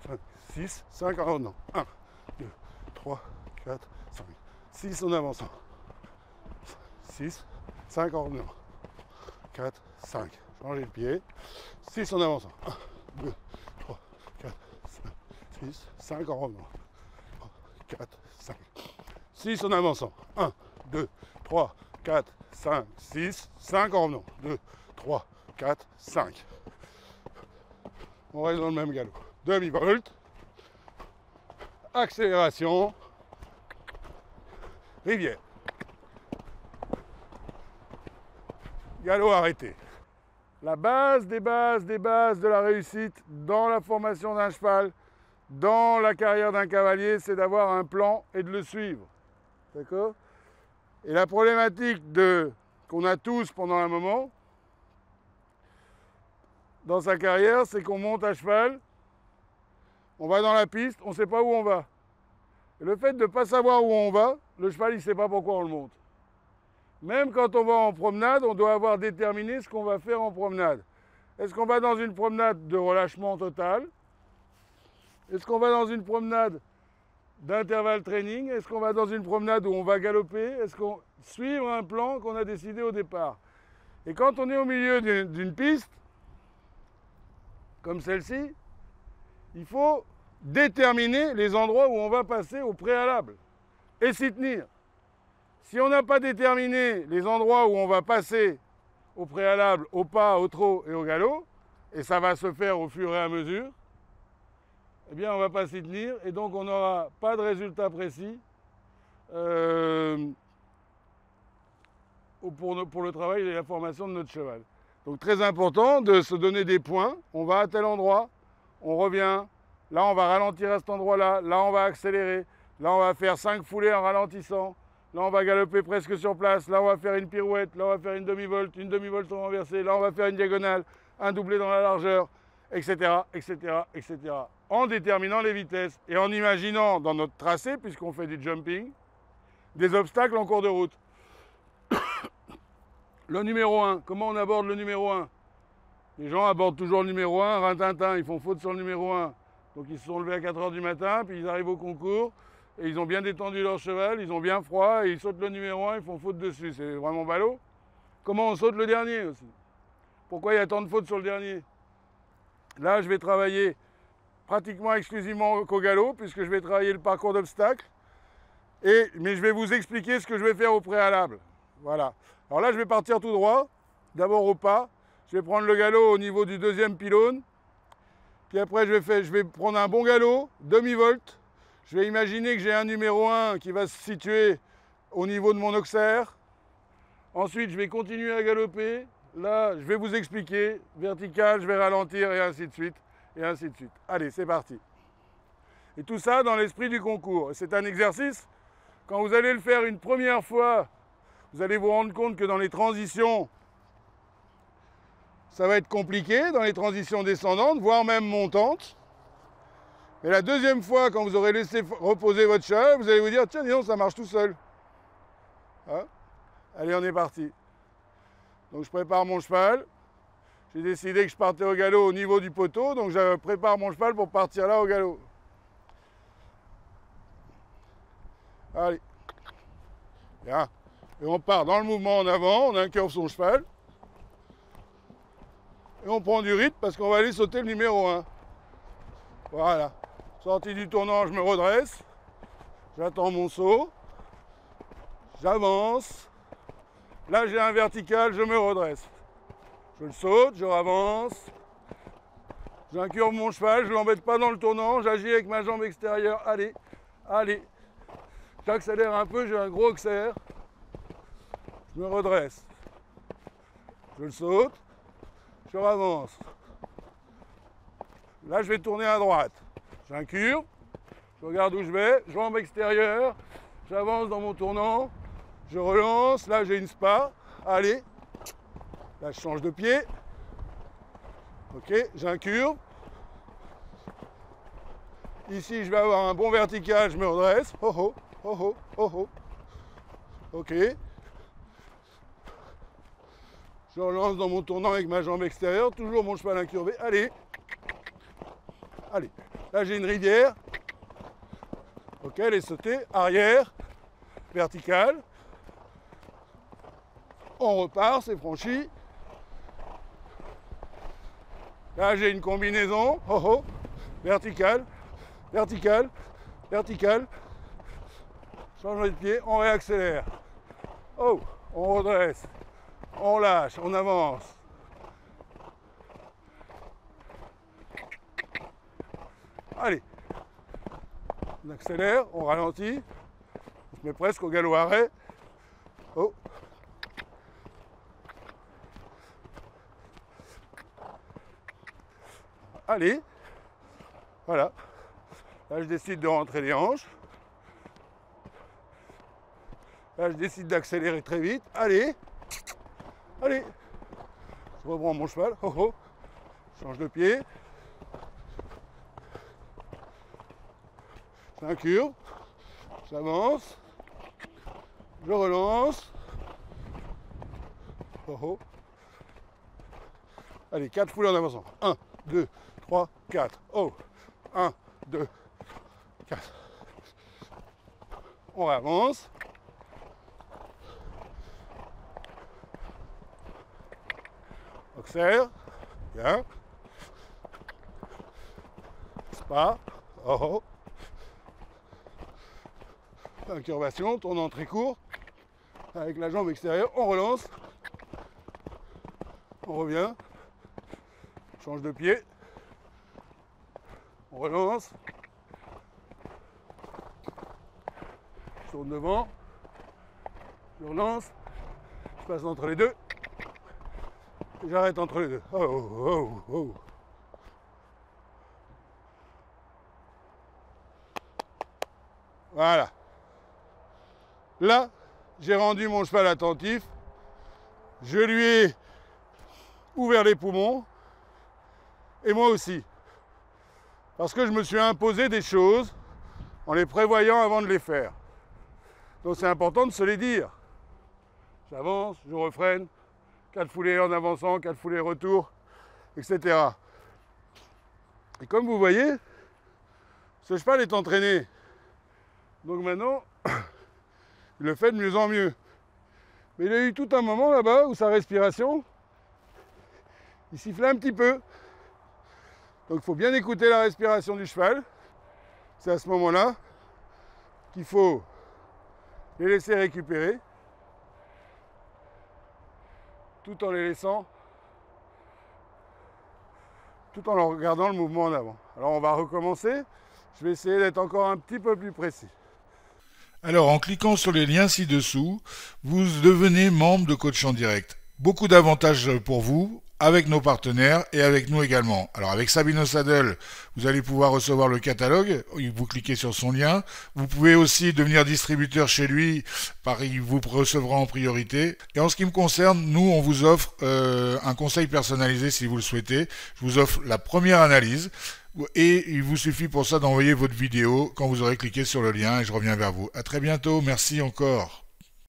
5, 6, 5 en revenant. 1, 2, 3, 4, 5. 6 en avançant. 6, 5 en revenant. 4, 5. Changez le pied. 6 en avançant. 1, 2, 3, 4, 5, 6, 5 en revenant. 3, 4, 5. 6 en avançant. 1, 2, 3, 4, 5, 6, 5 en revenant. 2, 3, 4, 5. On reste dans le même galop. Demi-volte. Accélération. Rivière. Galop arrêté. La base des bases des bases de la réussite dans la formation d'un cheval, dans la carrière d'un cavalier, c'est d'avoir un plan et de le suivre. D'accord? Et la problématique qu'on a tous pendant un moment, dans sa carrière, c'est qu'on monte à cheval, on va dans la piste, on ne sait pas où on va. Et le fait de ne pas savoir où on va, le cheval, il ne sait pas pourquoi on le monte. Même quand on va en promenade, on doit avoir déterminé ce qu'on va faire en promenade. Est-ce qu'on va dans une promenade de relâchement total? Est-ce qu'on va dans une promenade d'intervalle training? Est-ce qu'on va dans une promenade où on va galoper? Est-ce qu'on suivre un plan qu'on a décidé au départ? Et quand on est au milieu d'une piste, comme celle-ci, il faut déterminer les endroits où on va passer au préalable et s'y tenir. Si on n'a pas déterminé les endroits où on va passer au préalable, au pas, au trot et au galop, et ça va se faire au fur et à mesure, eh bien on ne va pas s'y tenir et donc on n'aura pas de résultat précis pour le travail et la formation de notre cheval. Donc très important de se donner des points. On va à tel endroit, on revient, là on va ralentir à cet endroit-là, là on va accélérer, là on va faire 5 foulées en ralentissant, là on va galoper presque sur place, là on va faire une pirouette, là on va faire une demi-volte renversée, là on va faire une diagonale, un doublé dans la largeur, etc., etc., etc. En déterminant les vitesses et en imaginant dans notre tracé, puisqu'on fait du jumping, des obstacles en cours de route. Le numéro 1, comment on aborde le numéro 1? Les gens abordent toujours le numéro 1, rintintin, ils font faute sur le numéro 1. Donc ils se sont levés à 4 h du matin, puis ils arrivent au concours, et ils ont bien détendu leur cheval, ils ont bien froid, et ils sautent le numéro 1, ils font faute dessus. C'est vraiment ballot. Comment on saute le dernier aussi? Pourquoi il y a tant de fautes sur le dernier? Là, je vais travailler pratiquement exclusivement qu'au galop, puisque je vais travailler le parcours d'obstacles, mais je vais vous expliquer ce que je vais faire au préalable. Voilà. Alors là, je vais partir tout droit, d'abord au pas. Je vais prendre le galop au niveau du deuxième pylône. Puis après, je vais prendre un bon galop, demi-volte. Je vais imaginer que j'ai un numéro 1 qui va se situer au niveau de mon auxerre. Ensuite, je vais continuer à galoper. Là, je vais vous expliquer. Vertical, je vais ralentir et ainsi de suite. Et ainsi de suite. Allez, c'est parti. Et tout ça dans l'esprit du concours. C'est un exercice. Quand vous allez le faire une première fois, vous allez vous rendre compte que dans les transitions, ça va être compliqué, dans les transitions descendantes, voire même montantes. Mais la deuxième fois, quand vous aurez laissé reposer votre cheval, vous allez vous dire, tiens, dis donc, ça marche tout seul. Hein? Allez, on est parti. Donc je prépare mon cheval. J'ai décidé que je partais au galop au niveau du poteau, donc je prépare mon cheval pour partir là au galop. Allez. Bien. Et on part dans le mouvement en avant, on incurve son cheval. Et on prend du rythme parce qu'on va aller sauter le numéro 1. Voilà. Sortie du tournant, je me redresse. J'attends mon saut. J'avance. Là, j'ai un vertical, je me redresse. Je le saute, je avance. J'incurve mon cheval, je ne l'embête pas dans le tournant. J'agis avec ma jambe extérieure. Allez, allez. J'accélère un peu, j'ai un gros auxerre. Je me redresse. Je le saute. Je avance. Là, je vais tourner à droite. J'incurve. Je regarde où je vais. Jambe extérieure. J'avance dans mon tournant. Je relance. Là, j'ai une spa. Allez. Là, je change de pied. Ok, j'incurve. Ici, je vais avoir un bon vertical. Je me redresse. Oh oh, oh oh, oh oh. Ok. Je relance dans mon tournant avec ma jambe extérieure, toujours mon cheval incurvé. Allez. Allez. Là, j'ai une rivière. Ok, elle est sautée. Arrière, verticale. On repart, c'est franchi. Là, j'ai une combinaison. Oh oh. Verticale, verticale, verticale. Change de pied, on réaccélère. Oh, on redresse. On lâche, on avance. Allez. On accélère, on ralentit. On se met presque au galop arrêt. Oh. Allez. Voilà. Là, je décide de rentrer les hanches. Là, je décide d'accélérer très vite. Allez. Allez. Je reprends mon cheval. Oh oh. Je change de pied. J'incurve. J'avance. Je relance. Oh oh. Allez, 4 foulées en avançant. 1, 2, 3, 4. Oh. 1, 2, 4. On avance. Accélère. Bien. Spa. Oh oh. Incurvation, tournant très court. Avec la jambe extérieure, on relance. On revient. Change de pied. On relance. Je tourne devant. Je relance. Je passe entre les deux. Et j'arrête entre les deux. Oh, oh, oh, oh. Voilà. Là, j'ai rendu mon cheval attentif. Je lui ai ouvert les poumons. Et moi aussi. Parce que je me suis imposé des choses en les prévoyant avant de les faire. Donc c'est important de se les dire. J'avance, je refreine, 4 foulées en avançant, 4 foulées retour, etc. Et comme vous voyez, ce cheval est entraîné. Donc maintenant, il le fait de mieux en mieux. Mais il a eu tout un moment là-bas où sa respiration, il sifflait un petit peu. Donc il faut bien écouter la respiration du cheval. C'est à ce moment-là qu'il faut les laisser récupérer, tout en les laissant, tout en leur regardant le mouvement en avant. Alors on va recommencer. Je vais essayer d'être encore un petit peu plus précis. Alors, en cliquant sur les liens ci-dessous, vous devenez membre de Coach en Direct. Beaucoup d'avantages pour vous, avec nos partenaires et avec nous également. Alors, avec Sabino Saddle, vous allez pouvoir recevoir le catalogue. Vous cliquez sur son lien. Vous pouvez aussi devenir distributeur chez lui. Il vous recevra en priorité. Et en ce qui me concerne, nous, on vous offre un conseil personnalisé si vous le souhaitez. Je vous offre la première analyse. Et il vous suffit pour ça d'envoyer votre vidéo quand vous aurez cliqué sur le lien et je reviens vers vous. À très bientôt, merci encore.